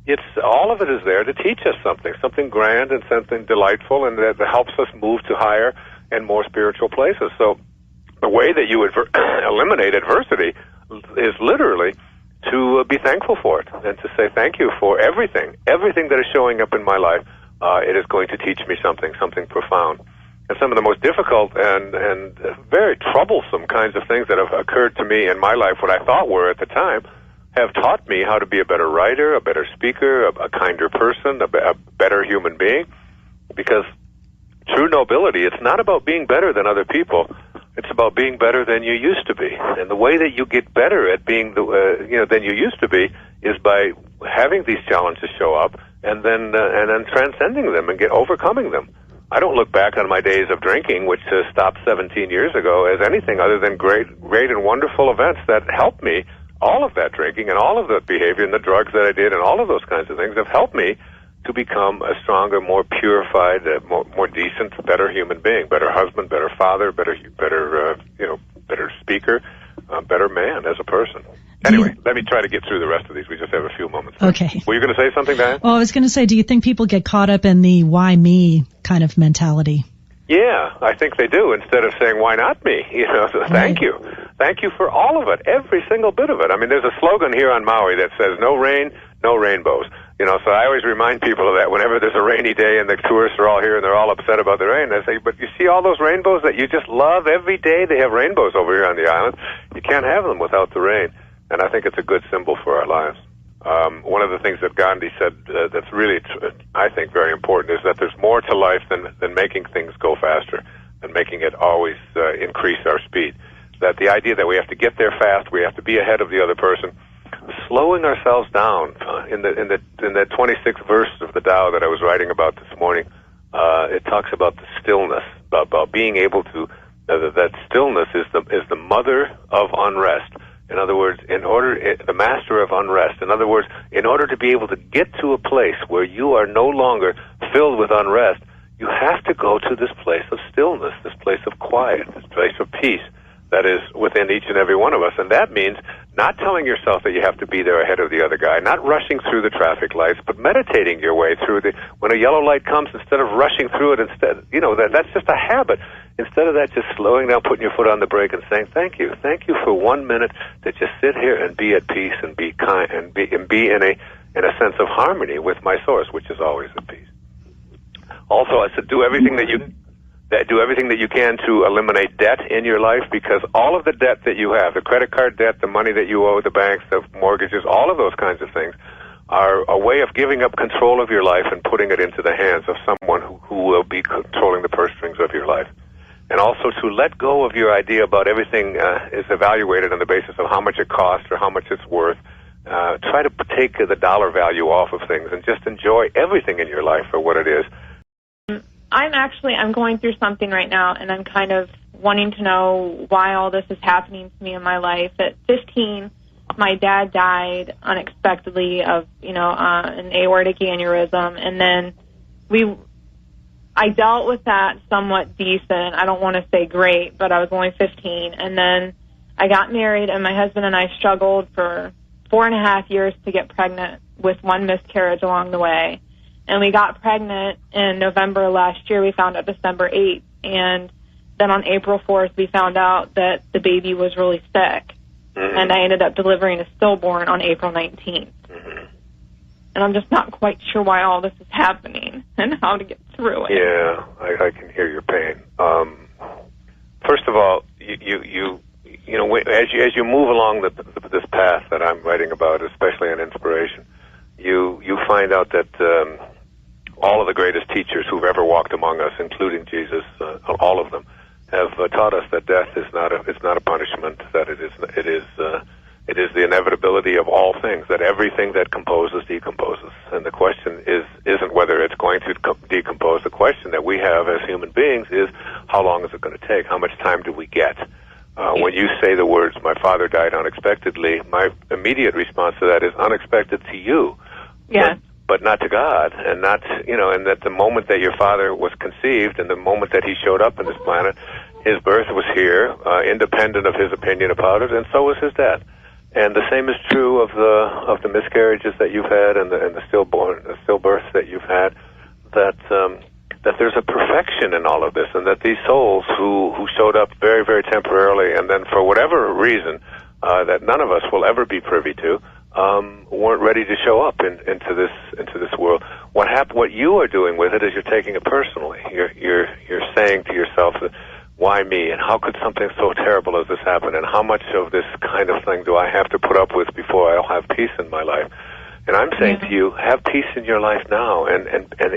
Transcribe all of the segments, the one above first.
it's all of it is there to teach us something grand and something delightful, and that helps us move to higher and more spiritual places. So the way that you eliminate adversity is literally to be thankful for it and to say thank you for everything that is showing up in my life. It is going to teach me something profound. And some of the most difficult and very troublesome kinds of things that have occurred to me in my life, what I thought were at the time, have taught me how to be a better writer, a better speaker, a kinder person, a better human being. Because true nobility, it's not about being better than other people. It's about being better than you used to be. And the way that you get better at being than you used to be is by having these challenges show up and then transcending them and overcoming them. I don't look back on my days of drinking, which stopped 17 years ago, as anything other than great and wonderful events that helped me. All of that drinking and all of that behavior and the drugs that I did and all of those kinds of things have helped me to become a stronger, more purified, more decent, better human being, better husband, better father, better speaker, better man as a person. Anyway, let me try to get through the rest of these. We just have a few moments. Okay. Were you going to say something, Diane? Well, I was going to say, do you think people get caught up in the why me kind of mentality? Yeah, I think they do. Instead of saying, why not me? Thank you. Thank you for all of it, every single bit of it. I mean, there's a slogan here on Maui that says, no rain, no rainbows. So I always remind people of that whenever there's a rainy day and the tourists are all here and they're all upset about the rain. I say, but you see all those rainbows that you just love every day? They have rainbows over here on the island. You can't have them without the rain. And I think it's a good symbol for our lives. One of the things that Gandhi said that's really, I think, very important is that there's more to life than making things go faster and making it always increase our speed. That the idea that we have to get there fast, we have to be ahead of the other person, slowing ourselves down. In the 26th verse of the Tao that I was writing about this morning, it talks about the stillness, about being able to that stillness is the mother of unrest. In other words, the master of unrest. In other words, in order to be able to get to a place where you are no longer filled with unrest, you have to go to this place of stillness, this place of quiet, this place of peace that is within each and every one of us. And that means not telling yourself that you have to be there ahead of the other guy, not rushing through the traffic lights, but meditating your way through when a yellow light comes, instead of rushing through it, that's just a habit. Instead of that, just slowing down, putting your foot on the brake and saying, thank you for 1 minute to just sit here and be at peace and be kind and be in a sense of harmony with my source, which is always at peace. Also, I said, do everything that you can to eliminate debt in your life, because all of the debt that you have, the credit card debt, the money that you owe the banks, the mortgages, all of those kinds of things are a way of giving up control of your life and putting it into the hands of someone who will be controlling the purse strings of your life. And also to let go of your idea about everything is evaluated on the basis of how much it costs or how much it's worth. Try to take the dollar value off of things and just enjoy everything in your life for what it is. I'm going through something right now, and I'm kind of wanting to know why all this is happening to me in my life. At 15, my dad died unexpectedly of, an aortic aneurysm, and then I dealt with that somewhat decent. I don't want to say great, but I was only 15. And then I got married, and my husband and I struggled for 4.5 years to get pregnant, with one miscarriage along the way. And we got pregnant in November last year. We found out December 8th. And then on April 4th, we found out that the baby was really sick. Mm-hmm. And I ended up delivering a stillborn on April 19th. Mm-hmm. And I'm just not quite sure why all this is happening and how to get through it. Yeah, I can hear your pain. First of all, as you move along this path that I'm writing about, especially in Inspiration, you find out that all of the greatest teachers who've ever walked among us, including Jesus, all of them, have taught us that death is not a punishment. That it is the inevitability of all things. That everything that composes decomposes, and the question isn't whether it's going to decompose. The question that we have as human beings is, how long is it going to take? How much time do we get? When you say the words, "My father died unexpectedly," my immediate response to that is unexpected to you. Yeah. But not to God, and not, and that the moment that your father was conceived and the moment that he showed up on this planet, his birth was here, independent of his opinion about it, and so was his death. And the same is true of the miscarriages that you've had and the stillbirths that you've had. That there's a perfection in all of this, and that these souls who showed up very, very temporarily, and then for whatever reason that none of us will ever be privy to, weren't ready to show up into this world. What you are doing with it is you're taking it personally. You're saying to yourself that, why me, and how could something so terrible as this happen, and how much of this kind of thing do I have to put up with before I'll have peace in my life? And I'm saying to you, have peace in your life now, and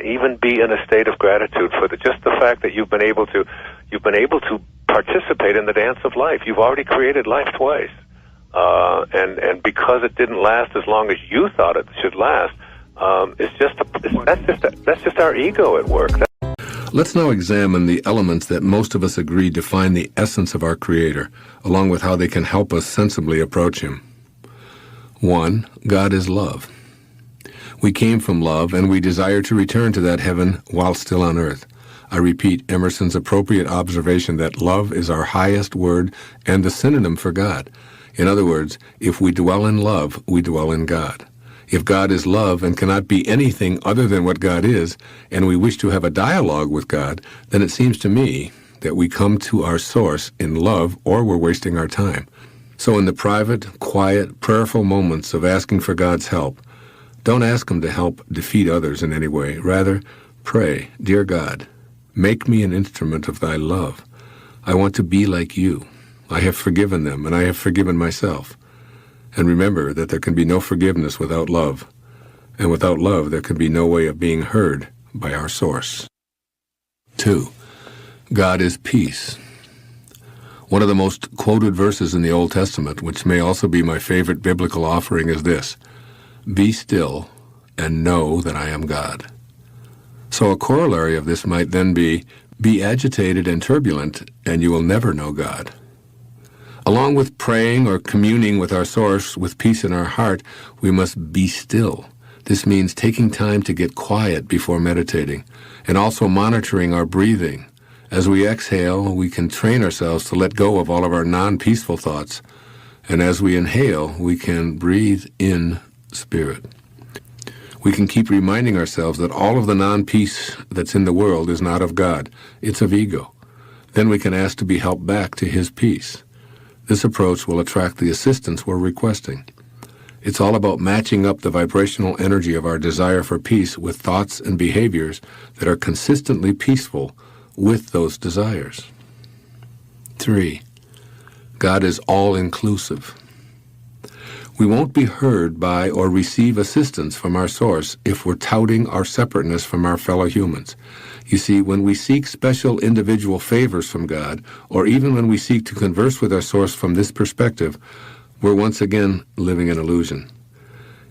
even be in a state of gratitude for just the fact that you've been able to participate in the dance of life. You've already created life twice, and because it didn't last as long as you thought it should last, that's just our ego at work. Let's now examine the elements that most of us agree define the essence of our Creator, along with how they can help us sensibly approach Him. 1. God is love. We came from love, and we desire to return to that heaven while still on earth. I repeat Emerson's appropriate observation that love is our highest word and the synonym for God. In other words, if we dwell in love, we dwell in God. If God is love and cannot be anything other than what God is, and we wish to have a dialogue with God, then it seems to me that we come to our source in love, or we're wasting our time. So in the private, quiet, prayerful moments of asking for God's help, don't ask Him to help defeat others in any way. Rather, pray, Dear God, make me an instrument of Thy love. I want to be like You. I have forgiven them, and I have forgiven myself. And remember that there can be no forgiveness without love. And without love, there can be no way of being heard by our source. 2. God is peace. One of the most quoted verses in the Old Testament, which may also be my favorite biblical offering, is this: Be still and know that I am God. So a corollary of this might then be agitated and turbulent, and you will never know God. Along with praying or communing with our source with peace in our heart, we must be still. This means taking time to get quiet before meditating, and also monitoring our breathing. As we exhale, we can train ourselves to let go of all of our non-peaceful thoughts. And as we inhale, we can breathe in spirit. We can keep reminding ourselves that all of the non-peace that's in the world is not of God. It's of ego. Then we can ask to be helped back to His peace. This approach will attract the assistance we're requesting. It's all about matching up the vibrational energy of our desire for peace with thoughts and behaviors that are consistently peaceful with those desires. 3. God is all-inclusive. We won't be heard by or receive assistance from our source if we're touting our separateness from our fellow humans. You see, when we seek special individual favors from God, or even when we seek to converse with our source from this perspective, we're once again living an illusion.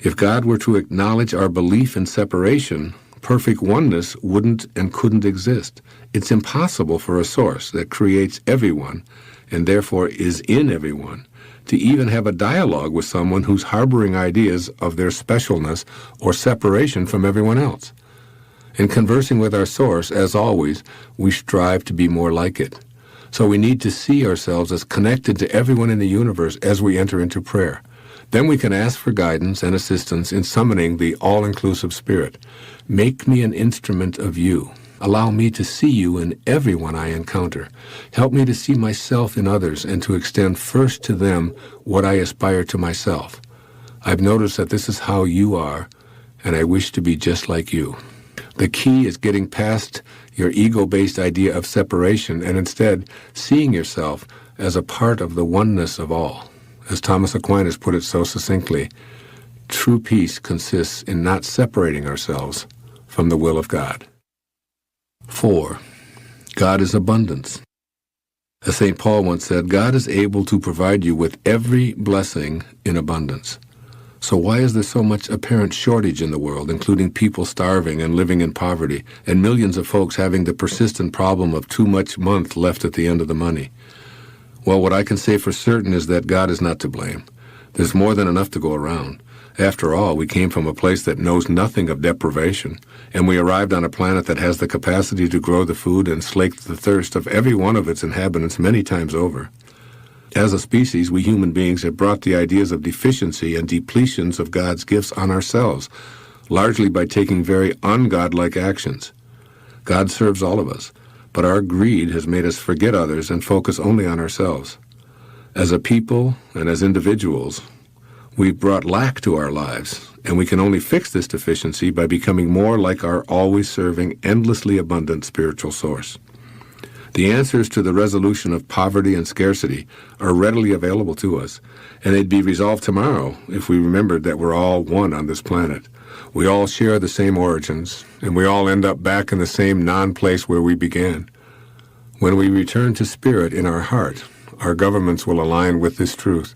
If God were to acknowledge our belief in separation, perfect oneness wouldn't and couldn't exist. It's impossible for a source that creates everyone, and therefore is in everyone, to even have a dialogue with someone who's harboring ideas of their specialness or separation from everyone else. In conversing with our source, as always, we strive to be more like it. So we need to see ourselves as connected to everyone in the universe as we enter into prayer. Then we can ask for guidance and assistance in summoning the all-inclusive Spirit. Make me an instrument of You. Allow me to see You in everyone I encounter. Help me to see myself in others and to extend first to them what I aspire to myself. I've noticed that this is how You are, and I wish to be just like You. The key is getting past your ego-based idea of separation and instead seeing yourself as a part of the oneness of all. As Thomas Aquinas put it so succinctly, true peace consists in not separating ourselves from the will of God. 4. God is abundance. As St. Paul once said, God is able to provide you with every blessing in abundance. So why is there so much apparent shortage in the world, including people starving and living in poverty, and millions of folks having the persistent problem of too much month left at the end of the money? Well, what I can say for certain is that God is not to blame. There's more than enough to go around. After all, we came from a place that knows nothing of deprivation, and we arrived on a planet that has the capacity to grow the food and slake the thirst of every one of its inhabitants many times over. As a species, we human beings have brought the ideas of deficiency and depletions of God's gifts on ourselves, largely by taking very ungodlike actions. God serves all of us, but our greed has made us forget others and focus only on ourselves. As a people and as individuals, we've brought lack to our lives, and we can only fix this deficiency by becoming more like our always serving, endlessly abundant spiritual source. The answers to the resolution of poverty and scarcity are readily available to us, and they'd be resolved tomorrow if we remembered that we're all one on this planet. We all share the same origins, and we all end up back in the same non-place where we began. When we return to spirit in our heart, our governments will align with this truth,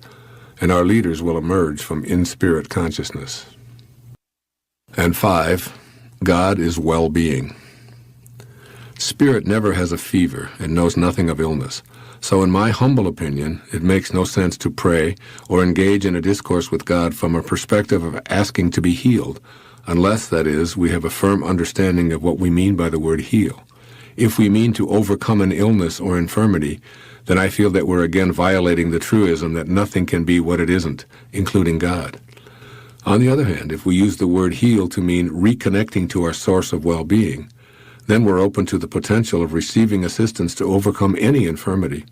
and our leaders will emerge from in-spirit consciousness. And 5, God is well-being. Spirit never has a fever and knows nothing of illness. So in my humble opinion, it makes no sense to pray or engage in a discourse with God from a perspective of asking to be healed, unless, that is, we have a firm understanding of what we mean by the word heal. If we mean to overcome an illness or infirmity, then I feel that we're again violating the truism that nothing can be what it isn't, including God. On the other hand, if we use the word heal to mean reconnecting to our source of well-being, then we're open to the potential of receiving assistance to overcome any infirmity.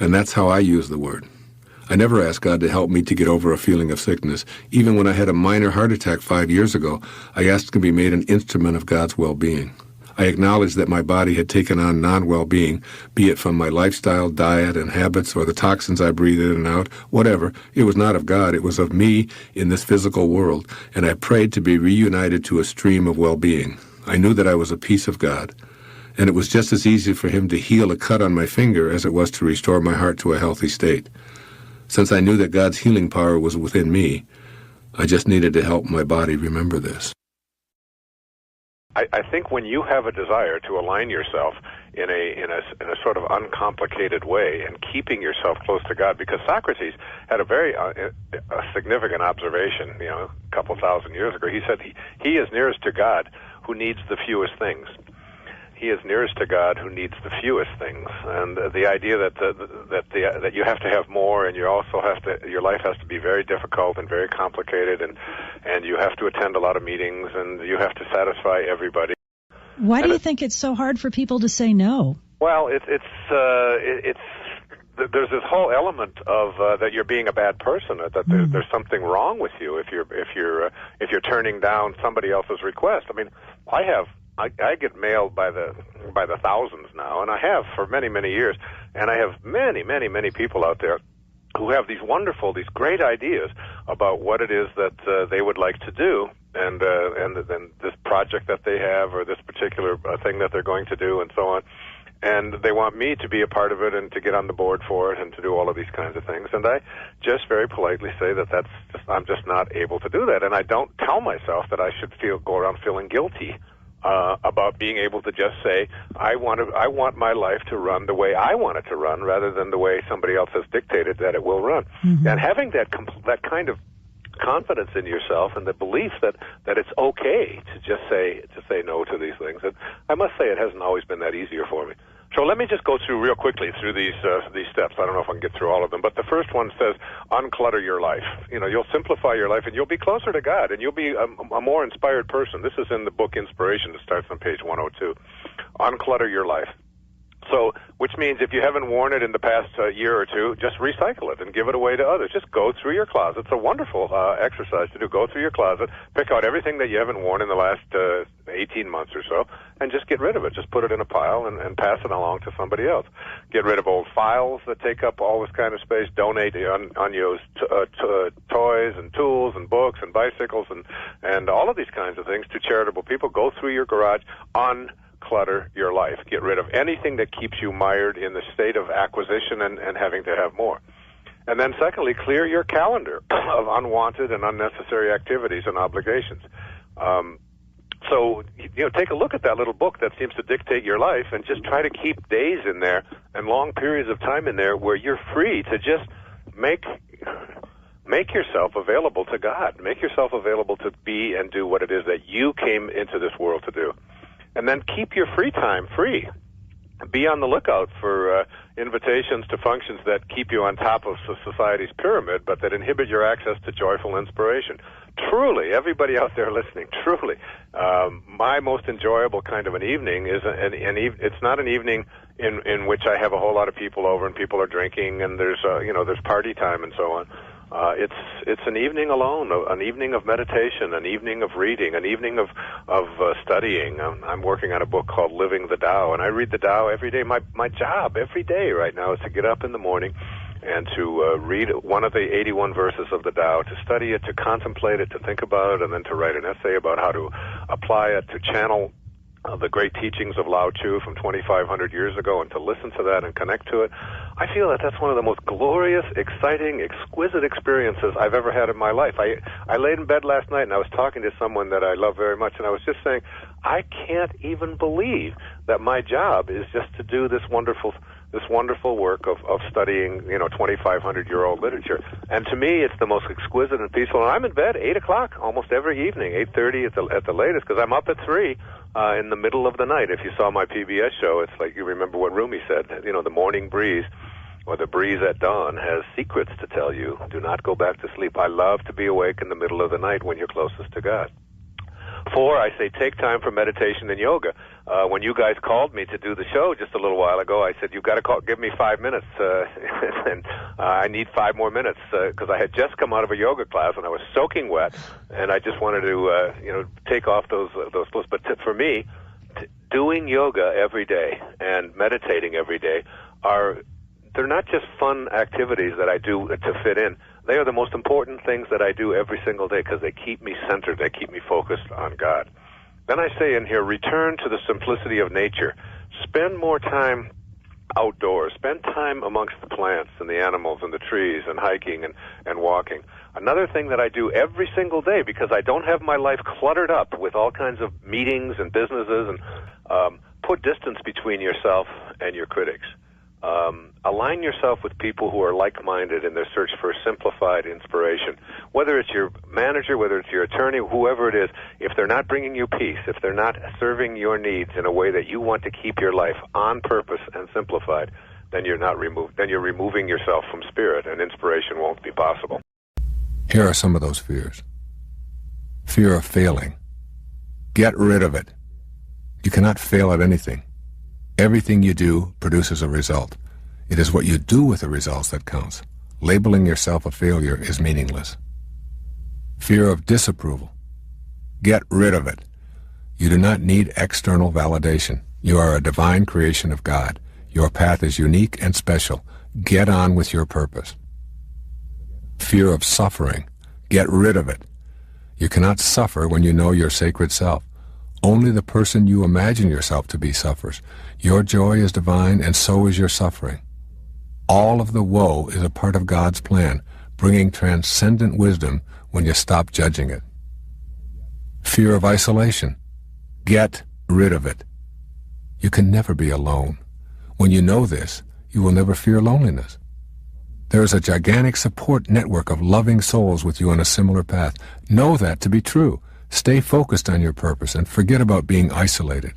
And that's how I use the word. I never asked God to help me to get over a feeling of sickness. Even when I had a minor heart attack 5 years ago, I asked to be made an instrument of God's well-being. I acknowledged that my body had taken on non-well-being, be it from my lifestyle, diet, and habits, or the toxins I breathe in and out, whatever. It was not of God. It was of me in this physical world, and I prayed to be reunited to a stream of well-being. I knew that I was a piece of God, and it was just as easy for him to heal a cut on my finger as it was to restore my heart to a healthy state. Since I knew that God's healing power was within me, I just needed to help my body remember this. I think when you have a desire to align yourself in a sort of uncomplicated way and keeping yourself close to God, because Socrates had a very a significant observation, a couple thousand years ago. He said he is nearest to God who needs the fewest things. He is nearest to God who needs the fewest things, and the idea that you have to have more, and you also have to, your life has to be very difficult and very complicated, and you have to attend a lot of meetings, and you have to satisfy everybody. Why do you think it's so hard for people to say no? Well, it's there's this whole element of that you're being a bad person, that there's something wrong with you if you're turning down somebody else's request. I mean, I get mailed by the thousands now, and I have for many, many years, and I have many, many, many people out there who have these great ideas about what it is that they would like to do, and then this project that they have, or this particular thing that they're going to do, and so on. And they want me to be a part of it and to get on the board for it and to do all of these kinds of things. And I just very politely say that I'm just not able to do that. And I don't tell myself that I should go around feeling guilty about being able to just say, I want my life to run the way I want it to run, rather than the way somebody else has dictated that it will run. Mm-hmm. And having that kind of confidence in yourself and the belief that it's okay to just say no to these things. And I must say it hasn't always been that easier for me. So let me just go through real quickly through these steps. I don't know if I can get through all of them, but the first one says unclutter your life. You'll simplify your life, and you'll be closer to God, and you'll be a more inspired person. This is in the book Inspiration. It starts on page 102. Unclutter your life. So, which means if you haven't worn it in the past year or two, just recycle it and give it away to others. Just go through your closet. It's a wonderful exercise to do. Go through your closet, pick out everything that you haven't worn in the last 18 months or so, and just get rid of it. Just put it in a pile and pass it along to somebody else. Get rid of old files that take up all this kind of space. Donate unused toys and tools and books and bicycles and all of these kinds of things to charitable people. Go through your garage clutter your life. Get rid of anything that keeps you mired in the state of acquisition and having to have more. And then secondly, clear your calendar of unwanted and unnecessary activities and obligations. So, take a look at that little book that seems to dictate your life, and just try to keep days in there and long periods of time in there where you're free to just make yourself available to God. Make yourself available to be and do what it is that you came into this world to do. And then keep your free time free. be on the lookout for invitations to functions that keep you on top of society's pyramid, but that inhibit your access to joyful inspiration. Truly, everybody out there listening, truly, my most enjoyable kind of an evening is it's not an evening in which I have a whole lot of people over and people are drinking and there's there's party time and so on. It's an evening alone, an evening of meditation, an evening of reading, an evening of studying. I'm working on a book called Living the Tao, and I read the Tao every day. My job every day right now is to get up in the morning and to read one of the 81 verses of the Tao, to study it, to contemplate it, to think about it, and then to write an essay about how to apply it, to channel the great teachings of Lao Tzu from 2,500 years ago and to listen to that and connect to it. I feel that that's one of the most glorious, exciting, exquisite experiences I've ever had in my life. I laid in bed last night and I was talking to someone that I love very much, and I was just saying, I can't even believe that my job is just to do this wonderful work of studying, 2,500-year-old literature. And to me, it's the most exquisite and peaceful. And I'm in bed 8 o'clock almost every evening, 8:30 at the latest, because I'm up at 3 in the middle of the night. If you saw my PBS show, it's like you remember what Rumi said, the morning breeze or the breeze at dawn has secrets to tell you. Do not go back to sleep. I love to be awake in the middle of the night when you're closest to God. 4, I say take time for meditation and yoga. When you guys called me to do the show just a little while ago, I said, you've got to give me 5 minutes, and I need 5 more minutes, because I had just come out of a yoga class, and I was soaking wet, and I just wanted to, take off those clothes. But for me, doing yoga every day and meditating every day they're not just fun activities that I do to fit in. They are the most important things that I do every single day because they keep me centered. They keep me focused on God. Then I say in here, return to the simplicity of nature. Spend more time outdoors. Spend time amongst the plants and the animals and the trees and hiking and walking. Another thing that I do every single day, because I don't have my life cluttered up with all kinds of meetings and businesses, and put distance between yourself and your critics. Align yourself with people who are like-minded in their search for simplified inspiration. Whether it's your manager, whether it's your attorney, whoever it is, if they're not bringing you peace, if they're not serving your needs in a way that you want to keep your life on purpose and simplified, then you're removing yourself from spirit, and inspiration won't be possible. Here are some of those fears. Fear of failing. Get rid of it. You cannot fail at anything. Everything you do produces a result. It is what you do with the results that counts. Labeling yourself a failure is meaningless. Fear of disapproval. Get rid of it. You do not need external validation. You are a divine creation of God. Your path is unique and special. Get on with your purpose. Fear of suffering. Get rid of it. You cannot suffer when you know your sacred self. Only the person you imagine yourself to be suffers. Your joy is divine, and so is your suffering. All of the woe is a part of God's plan, bringing transcendent wisdom when you stop judging it. Fear of isolation. Get rid of it. You can never be alone. When you know this, you will never fear loneliness. There is a gigantic support network of loving souls with you on a similar path. Know that to be true. Stay focused on your purpose and forget about being isolated.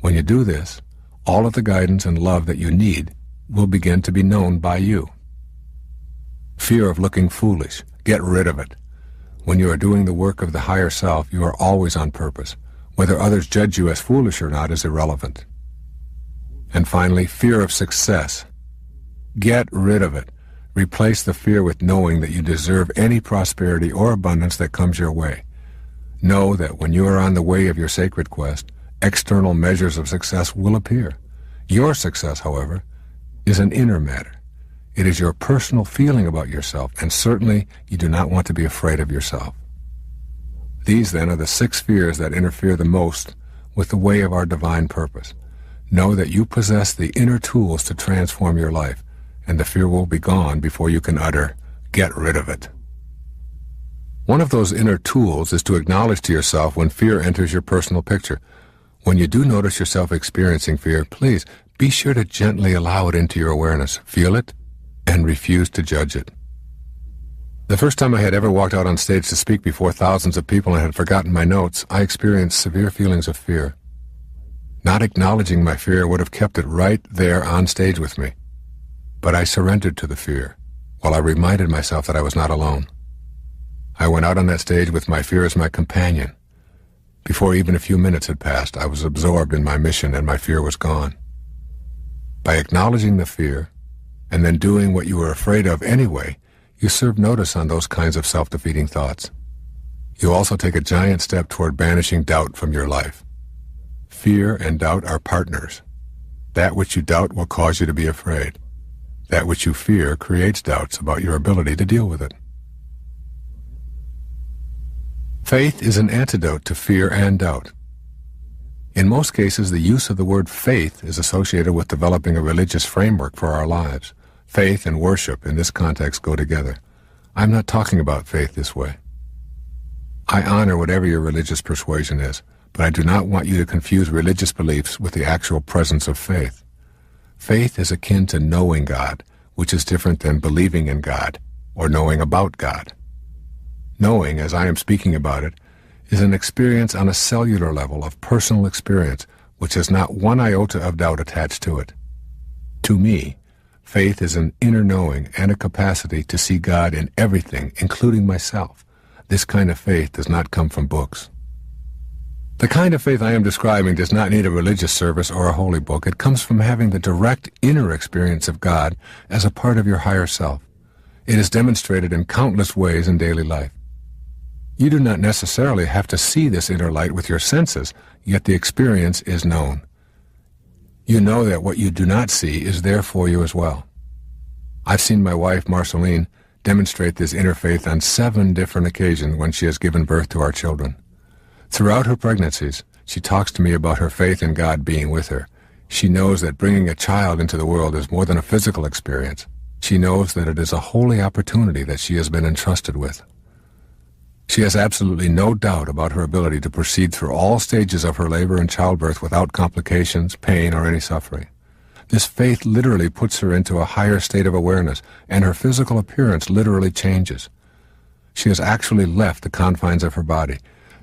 When you do this, all of the guidance and love that you need will begin to be known by you. Fear of looking foolish. Get rid of it. When you are doing the work of the higher self, you are always on purpose. Whether others judge you as foolish or not is irrelevant. And finally, fear of success. Get rid of it. Replace the fear with knowing that you deserve any prosperity or abundance that comes your way. Know that when you are on the way of your sacred quest, external measures of success will appear. Your success, however, is an inner matter. It is your personal feeling about yourself, and certainly you do not want to be afraid of yourself. These, then, are the 6 fears that interfere the most with the way of our divine purpose. Know that you possess the inner tools to transform your life, and the fear will be gone before you can utter, "Get rid of it." One of those inner tools is to acknowledge to yourself when fear enters your personal picture. When you do notice yourself experiencing fear, please be sure to gently allow it into your awareness, feel it, and refuse to judge it. The first time I had ever walked out on stage to speak before thousands of people and had forgotten my notes, I experienced severe feelings of fear. Not acknowledging my fear would have kept it right there on stage with me. But I surrendered to the fear, while I reminded myself that I was not alone. I went out on that stage with my fear as my companion. Before even a few minutes had passed, I was absorbed in my mission and my fear was gone. By acknowledging the fear, and then doing what you were afraid of anyway, you serve notice on those kinds of self-defeating thoughts. You also take a giant step toward banishing doubt from your life. Fear and doubt are partners. That which you doubt will cause you to be afraid. That which you fear creates doubts about your ability to deal with it. Faith is an antidote to fear and doubt. In most cases, the use of the word faith is associated with developing a religious framework for our lives. Faith and worship in this context go together. I'm not talking about faith this way. I honor whatever your religious persuasion is, but I do not want you to confuse religious beliefs with the actual presence of faith. Faith is akin to knowing God, which is different than believing in God or knowing about God. Knowing, as I am speaking about it, is an experience on a cellular level of personal experience which has not one iota of doubt attached to it. To me, faith is an inner knowing and a capacity to see God in everything, including myself. This kind of faith does not come from books. The kind of faith I am describing does not need a religious service or a holy book. It comes from having the direct inner experience of God as a part of your higher self. It is demonstrated in countless ways in daily life. You do not necessarily have to see this inner light with your senses, yet the experience is known. You know that what you do not see is there for you as well. I've seen my wife, Marceline, demonstrate this inner faith on 7 different occasions when she has given birth to our children. Throughout her pregnancies, she talks to me about her faith in God being with her. She knows that bringing a child into the world is more than a physical experience. She knows that it is a holy opportunity that she has been entrusted with. She has absolutely no doubt about her ability to proceed through all stages of her labor and childbirth without complications, pain, or any suffering. This faith literally puts her into a higher state of awareness, and her physical appearance literally changes. She has actually left the confines of her body.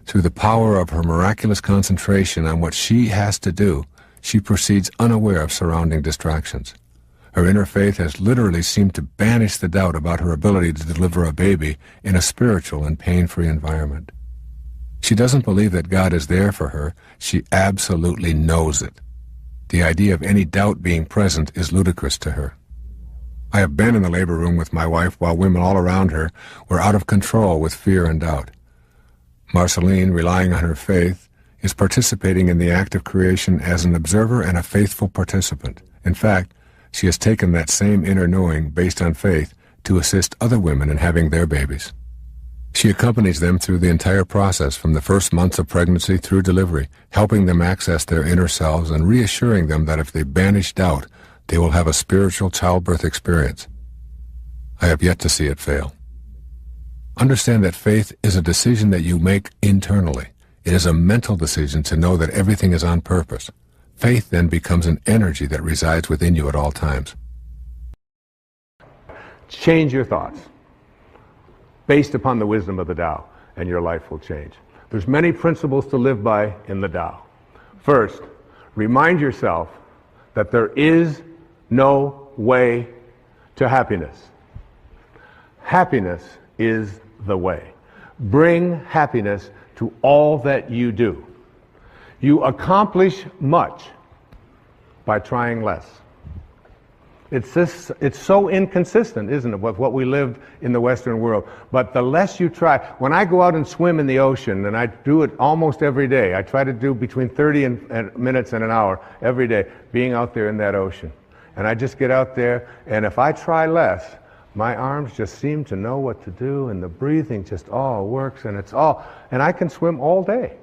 Through the power of her miraculous concentration on what she has to do, she proceeds unaware of surrounding distractions. Her inner faith has literally seemed to banish the doubt about her ability to deliver a baby in a spiritual and pain-free environment. She doesn't believe that God is there for her. She absolutely knows it. The idea of any doubt being present is ludicrous to her. I have been in the labor room with my wife while women all around her were out of control with fear and doubt. Marceline, relying on her faith, is participating in the act of creation as an observer and a faithful participant. In fact, she has taken that same inner knowing based on faith to assist other women in having their babies. She accompanies them through the entire process from the first months of pregnancy through delivery, helping them access their inner selves and reassuring them that if they banish doubt, they will have a spiritual childbirth experience. I have yet to see it fail. Understand that faith is a decision that you make internally. It is a mental decision to know that everything is on purpose. Faith then becomes an energy that resides within you at all times. Change your thoughts based upon the wisdom of the Tao, and your life will change. There's many principles to live by in the Tao. First, remind yourself that there is no way to happiness. Happiness is the way. Bring happiness to all that you do. You accomplish much by trying less. It's so inconsistent, isn't it, with what we live in the Western world. But the less you try, when I go out and swim in the ocean, and I do it almost every day, I try to do between 30 minutes and an hour every day, being out there in that ocean. And I just get out there, and if I try less, my arms just seem to know what to do, and the breathing just all works, and I can swim all day.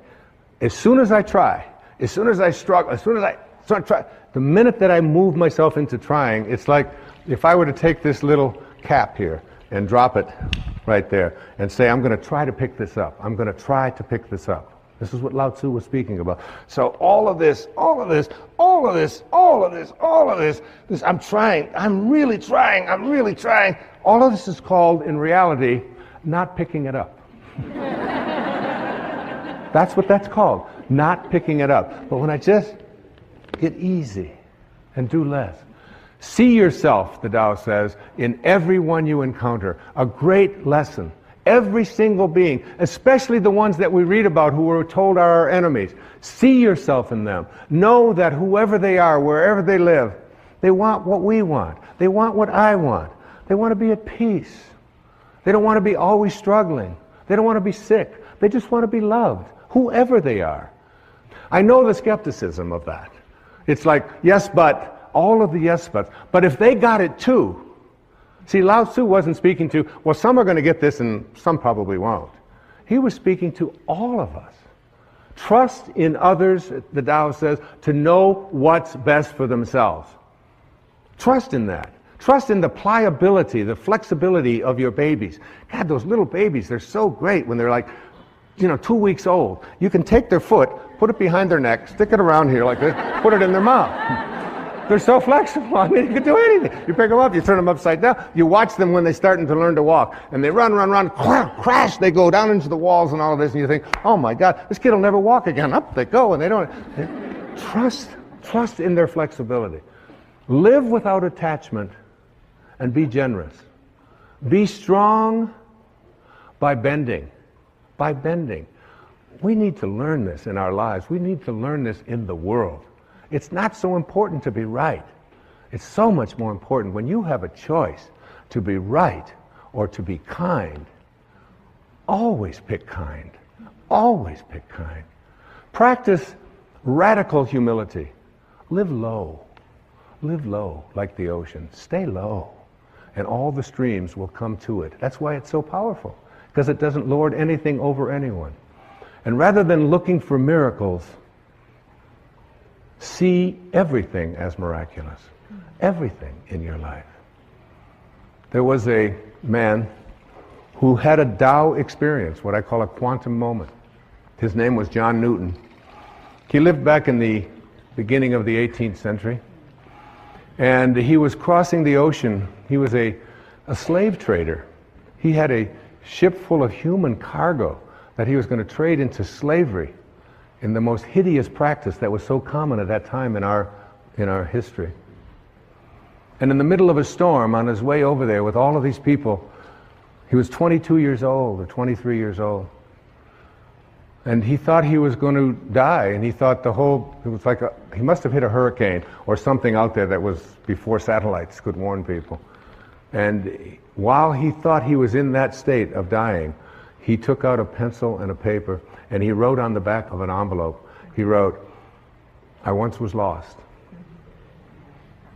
As soon as I try, as soon as I struggle, as soon as I start trying, the minute that I move myself into trying, it's like if I were to take this little cap here and drop it right there and say, I'm going to try to pick this up. I'm going to try to pick this up. This is what Lao Tzu was speaking about. So all of this, I'm trying, I'm really trying. All of this is called, in reality, not picking it up. That's what that's called, not picking it up. But when I just Get easy and do less. See yourself, the Tao says, in everyone you encounter. A great lesson. Every single being, especially the ones that we read about who we're told are our enemies. See yourself in them. Know that whoever they are, wherever they live, they want what we want. They want what I want. They want to be at peace. They don't want to be always struggling. They don't want to be sick. They just want to be loved, whoever they are. I know the skepticism of that. It's like, yes, but, all of the yes, buts. But if they got it too, see, Lao Tzu wasn't speaking to, well, some are going to get this and some probably won't. He was speaking to all of us. Trust in others, the Tao says, to know what's best for themselves. Trust in that. Trust in the pliability, the flexibility of your babies. God, those little babies, they're so great when they're like, 2 weeks old. You can take their foot, put it behind their neck, stick it around here like this, put it in their mouth. They're so flexible. I mean, you can do anything. You pick them up, you turn them upside down. You watch them when they're starting to learn to walk. And they run, crash, they go down into the walls and all of this. And you think, oh my God, this kid will never walk again. Up they go, and they don't. Trust in their flexibility. Live without attachment and be generous. Be strong by bending. By bending. We need to learn this in our lives. We need to learn this in the world. It's not so important to be right. It's so much more important when you have a choice to be right or to be kind. Always pick kind. Always pick kind. Practice radical humility. Live low. Live low like the ocean. Stay low. And all the streams will come to it. That's why it's so powerful. Because it doesn't lord anything over anyone. And rather than looking for miracles, see everything as miraculous. Everything in your life. There was a man who had a Tao experience, what I call a quantum moment. His name was John Newton. He lived back in the beginning of the 18th century. And he was crossing the ocean. He was a slave trader. He had a ship full of human cargo that he was going to trade into slavery in the most hideous practice that was so common at that time in our history. And in the middle of a storm, on his way over there with all of these people, he was 22 years old or 23 years old. And he thought he was going to die, and he thought it was like he must have hit a hurricane or something out there that was before satellites could warn people. And while he thought he was in that state of dying, he took out a pencil and a paper, and he wrote on the back of an envelope, he wrote, "I once was lost,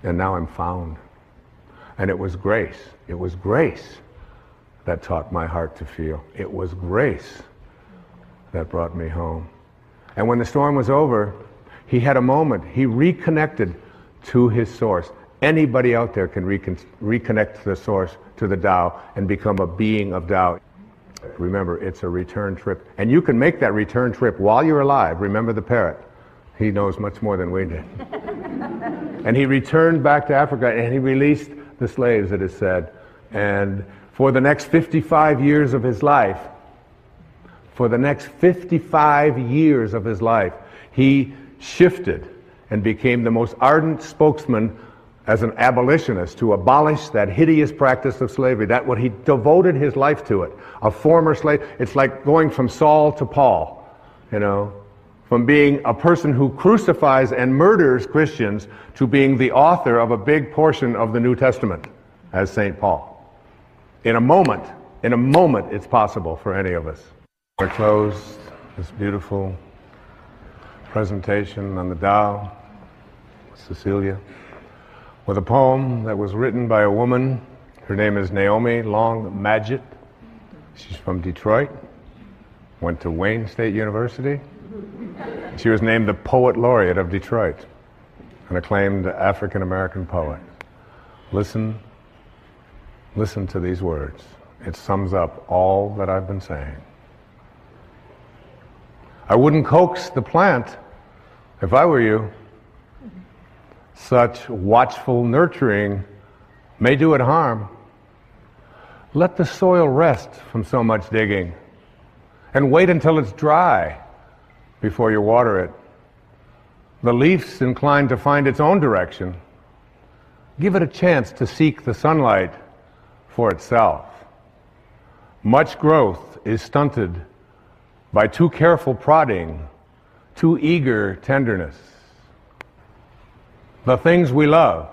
and now I'm found." And it was grace. It was grace that taught my heart to feel. It was grace that brought me home. And when the storm was over, he had a moment. He reconnected to his source. Anybody out there can reconnect to the source, to the Tao, and become a being of Tao. Remember, it's a return trip. And you can make that return trip while you're alive. Remember the parrot. He knows much more than we did. And he returned back to Africa, and he released the slaves, it is said. And for the next 55 years of his life, he shifted and became the most ardent spokesman as an abolitionist to abolish that hideous practice of slavery. That's what he devoted his life to it. A former slave, it's like going from Saul to Paul, from being a person who crucifies and murders Christians to being the author of a big portion of the New Testament as St. Paul. In a moment, it's possible for any of us. I closed this beautiful presentation on the Tao, Cecilia, with a poem that was written by a woman. Her name is Naomi Long Madgett. She's from Detroit, went to Wayne State University. She was named the Poet Laureate of Detroit, an acclaimed African-American poet. Listen to these words. It sums up all that I've been saying. I wouldn't coax the plant if I were you. Such watchful nurturing may do it harm. Let the soil rest from so much digging, and wait until it's dry before you water it. the leaf's inclined to find its own direction. Give it a chance to seek the sunlight for itself. Much growth is stunted by too careful prodding, too eager tenderness. The things we love,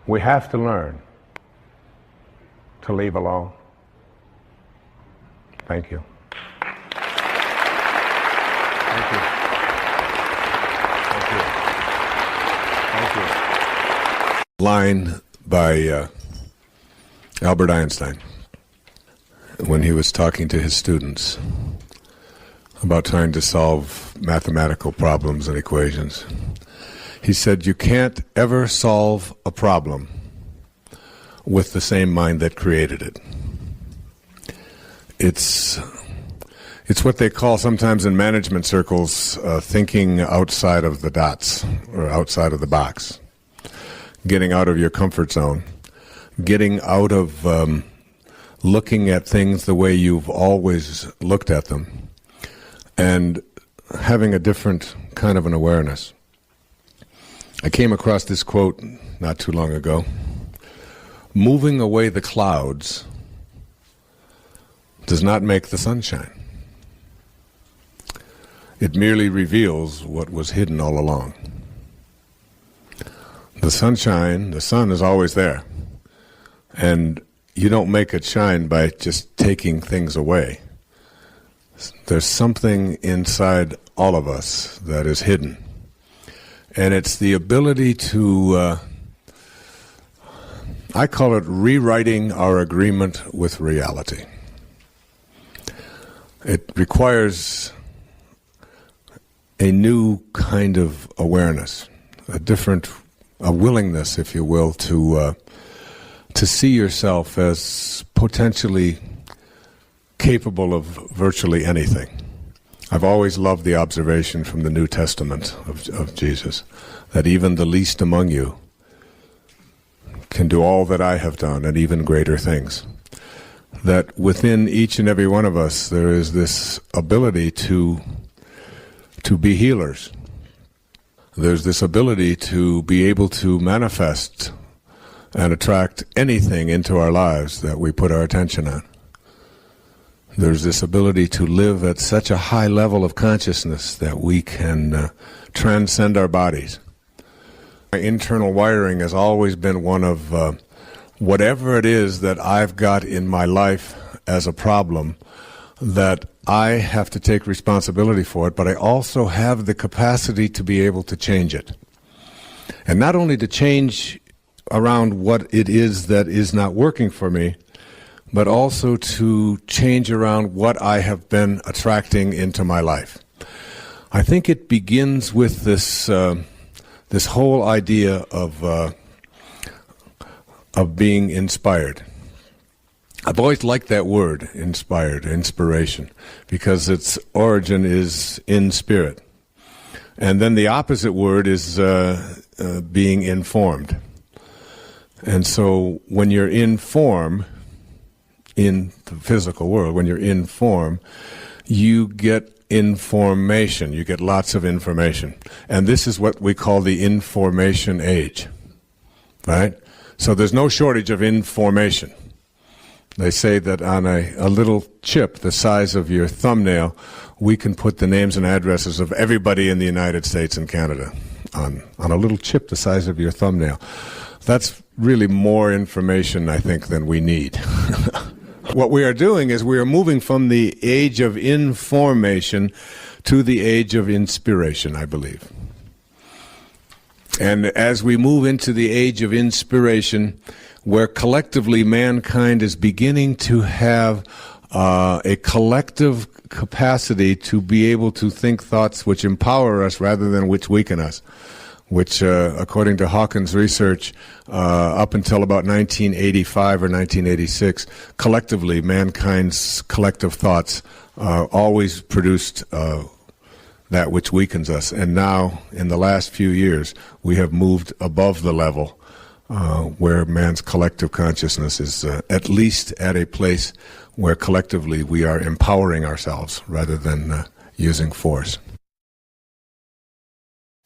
we have to learn to leave alone. Thank you. Thank you. Thank you. Thank you. Line by Albert Einstein when he was talking to his students about trying to solve mathematical problems and equations. He said, you can't ever solve a problem with the same mind that created it. It's what they call sometimes in management circles thinking outside of the dots or outside of the box, getting out of your comfort zone, getting out of looking at things the way you've always looked at them, and having a different kind of an awareness. I came across this quote not too long ago. Moving away the clouds does not make the sunshine. It merely reveals what was hidden all along. The sunshine, the sun is always there. And you don't make it shine by just taking things away. There's something inside all of us that is hidden. And it's the ability to, I call it rewriting our agreement with reality. It requires a new kind of awareness, a willingness, if you will, to see yourself as potentially capable of virtually anything. I've always loved the observation from the New Testament of Jesus, that even the least among you can do all that I have done and even greater things. That within each and every one of us there is this ability to be healers. There's this ability to be able to manifest and attract anything into our lives that we put our attention on. There's this ability to live at such a high level of consciousness that we can transcend our bodies. My internal wiring has always been one of whatever it is that I've got in my life as a problem, that I have to take responsibility for it, but I also have the capacity to be able to change it. And not only to change around what it is that is not working for me, but also to change around what I have been attracting into my life. I think it begins with this this whole idea of being inspired. I've always liked that word, inspired, inspiration, because its origin is in spirit. And then the opposite word is being informed. And so when you're in form, in the physical world, when you're in form, you get information. You get lots of information. And this is what we call the information age, right? So there's no shortage of information. They say that on a little chip the size of your thumbnail, we can put the names and addresses of everybody in the United States and Canada on a little chip the size of your thumbnail. That's really more information, I think, than we need. What we are doing is we are moving from the age of information to the age of inspiration, I believe. And as we move into the age of inspiration, where collectively mankind is beginning to have a collective capacity to be able to think thoughts which empower us rather than which weaken us, which, according to Hawkins' research, up until about 1985 or 1986, collectively, mankind's collective thoughts always produced that which weakens us. And now, in the last few years, we have moved above the level where man's collective consciousness is at least at a place where collectively we are empowering ourselves rather than using force.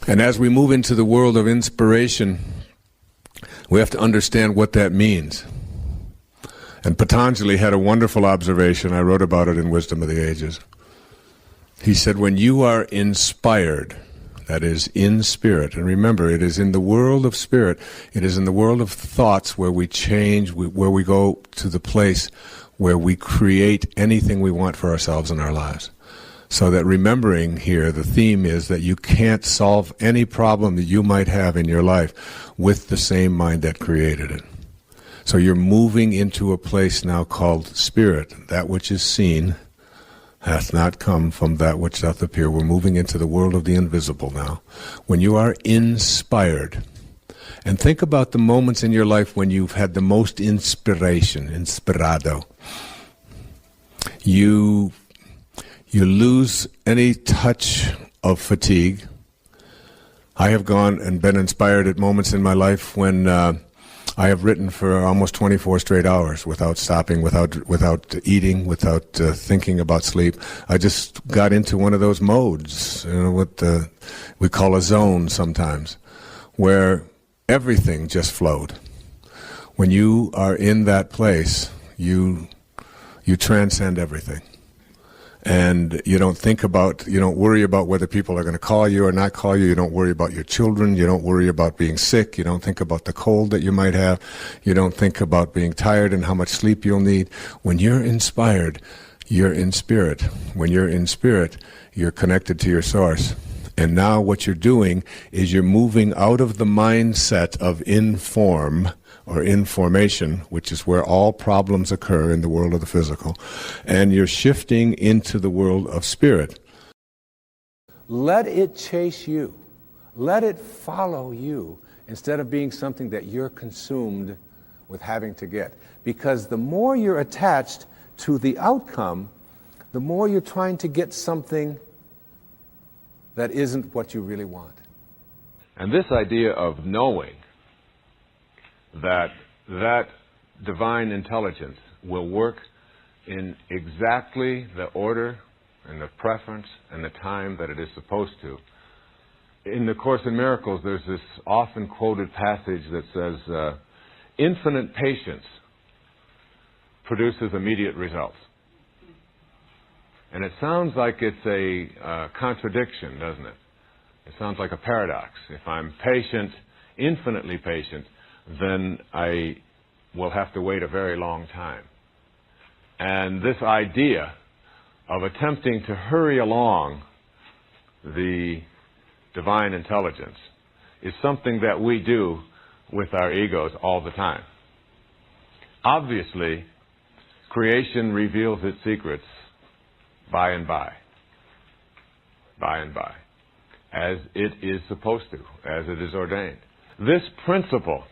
And as we move into the world of inspiration, we have to understand what that means. And Patanjali had a wonderful observation. I wrote about it in Wisdom of the Ages. He said, when you are inspired, that is, in spirit, and remember, it is in the world of spirit, it is in the world of thoughts where we change, where we go to the place where we create anything we want for ourselves in our lives. So that remembering here, the theme is that you can't solve any problem that you might have in your life with the same mind that created it. So you're moving into a place now called spirit. That which is seen hath not come from that which doth appear. We're moving into the world of the invisible now. When you are inspired, and think about the moments in your life when you've had the most inspiration, inspirado. You lose any touch of fatigue. I have gone and been inspired at moments in my life when I have written for almost 24 straight hours without stopping, without eating, without thinking about sleep. I just got into one of those modes, what we call a zone sometimes, where everything just flowed. When you are in that place, you transcend everything. And you don't worry about whether people are going to call you or not call you. You don't worry about your children. You don't worry about being sick. You don't think about the cold that you might have. You don't think about being tired and how much sleep you'll need. When you're inspired, you're in spirit. When you're in spirit, you're connected to your source. And now what you're doing is you're moving out of the mindset of inform or information, which is where all problems occur in the world of the physical, and you're shifting into the world of spirit. Let it chase you. Let it follow you instead of being something that you're consumed with having to get. Because the more you're attached to the outcome, the more you're trying to get something that isn't what you really want. And this idea of knowing that divine intelligence will work in exactly the order and the preference and the time that it is supposed to. In the Course in Miracles, there's this often quoted passage that says, infinite patience produces immediate results. And it sounds like it's a contradiction, doesn't it? It sounds like a paradox. If I'm patient, infinitely patient, then I will have to wait a very long time. And this idea of attempting to hurry along the divine intelligence is something that we do with our egos all the time. Obviously, creation reveals its secrets by and by, as it is supposed to, as it is ordained. This principle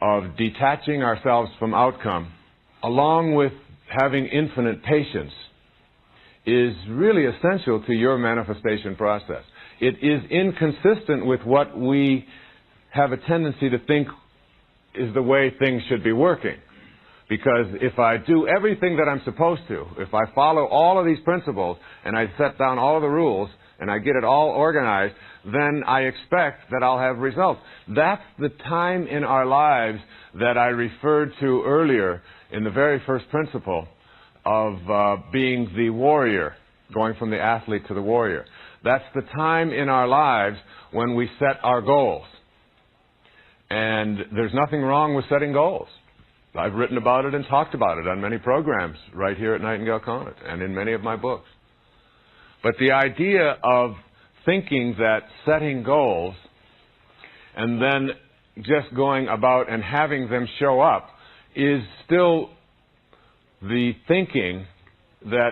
of detaching ourselves from outcome, along with having infinite patience, is really essential to your manifestation process. It is inconsistent with what we have a tendency to think is the way things should be working. Because if I do everything that I'm supposed to, if I follow all of these principles, and I set down all the rules, and I get it all organized, then I expect that I'll have results. That's the time in our lives that I referred to earlier in the very first principle of being the warrior, going from the athlete to the warrior. That's the time in our lives when we set our goals. And there's nothing wrong with setting goals. I've written about it and talked about it on many programs right here at Nightingale Conant and in many of my books. But the idea of thinking that setting goals and then just going about and having them show up is still the thinking that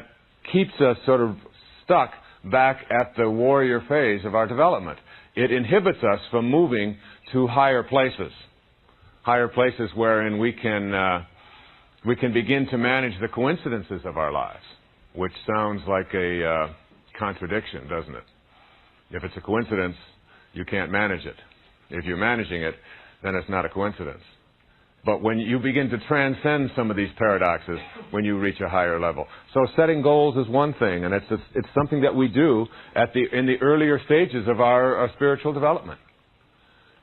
keeps us sort of stuck back at the warrior phase of our development. It inhibits us from moving to higher places wherein we can begin to manage the coincidences of our lives, which sounds like a contradiction, doesn't it? If it's a coincidence, you can't manage it. If you're managing it, then it's not a coincidence. But when you begin to transcend some of these paradoxes, when you reach a higher level. So setting goals is one thing, and it's something that we do in the earlier stages of our spiritual development.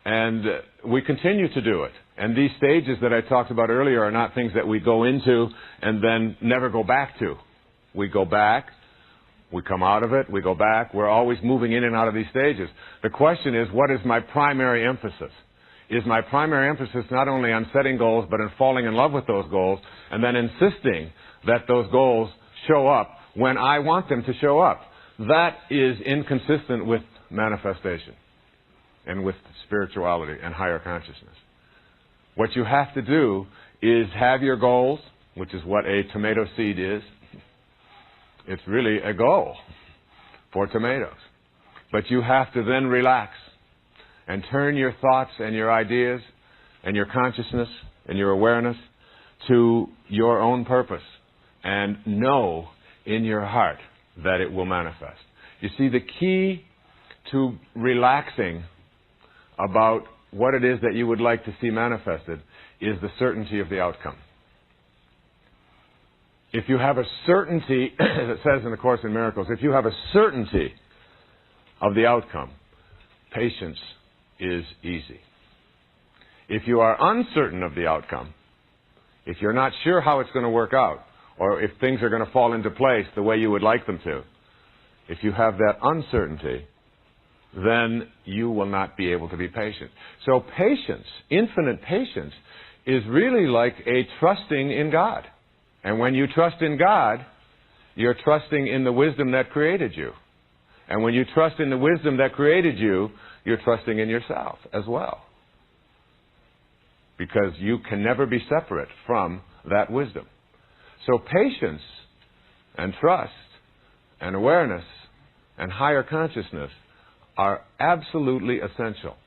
And we continue to do it. And these stages that I talked about earlier are not things that we go into and then never go back to. We go back, we come out of it, we go back. We're always moving in and out of these stages. The question is, what is my primary emphasis? Is my primary emphasis not only on setting goals, but in falling in love with those goals, and then insisting that those goals show up when I want them to show up? That is inconsistent with manifestation and with spirituality and higher consciousness. What you have to do is have your goals, which is what a tomato seed is. It's really a goal for tomatoes. But you have to then relax and turn your thoughts and your ideas and your consciousness and your awareness to your own purpose and know in your heart that it will manifest. You see, the key to relaxing about what it is that you would like to see manifested is the certainty of the outcome. If you have a certainty, as it says in the Course in Miracles, if you have a certainty of the outcome, patience is easy. If you are uncertain of the outcome, if you're not sure how it's going to work out, or if things are going to fall into place the way you would like them to, if you have that uncertainty, then you will not be able to be patient. So patience, infinite patience, is really like a trusting in God. And when you trust in God, you're trusting in the wisdom that created you. And when you trust in the wisdom that created you, you're trusting in yourself as well. Because you can never be separate from that wisdom. So patience and trust and awareness and higher consciousness are absolutely essential